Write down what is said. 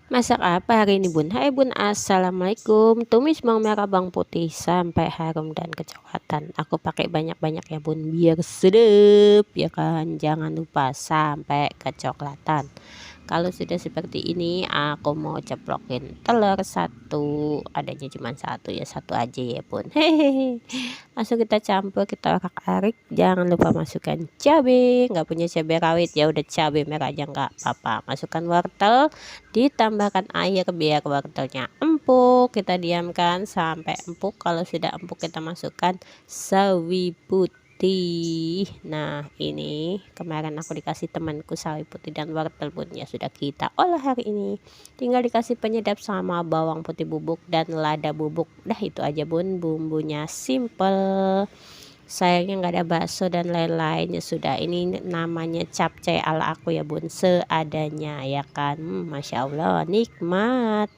Masak apa hari ini bun? Hai bun, assalamualaikum. Tumis bawang merah bawang putih sampai harum dan kecoklatan. Aku pakai banyak-banyak ya bun, biar sedep ya kan. Jangan lupa sampai kecoklatan. Kalau sudah seperti ini, aku mau ceplokin telur satu. Adanya cuma satu ya, satu aja ya bun. Hehehe. Langsung kita campur, kita arak-arik. Jangan lupa masukkan cabai. Nggak punya cabai rawit ya, udah cabai merah aja nggak apa-apa. Masukkan wortel, ditambahkan air biar wortelnya empuk. Kita diamkan sampai empuk. Kalau sudah empuk, kita masukkan sawi putih. Nah, ini kemarin aku dikasih temanku sawi putih dan wortel bun, ya sudah kita olah hari ini. Tinggal dikasih penyedap sama bawang putih bubuk dan lada bubuk. Dah itu aja bun, bumbunya simple. Sayangnya nggak ada bakso dan lain-lain. Ya sudah, ini namanya capcay ala aku ya bun, seadanya ya kan. Masya Allah nikmat.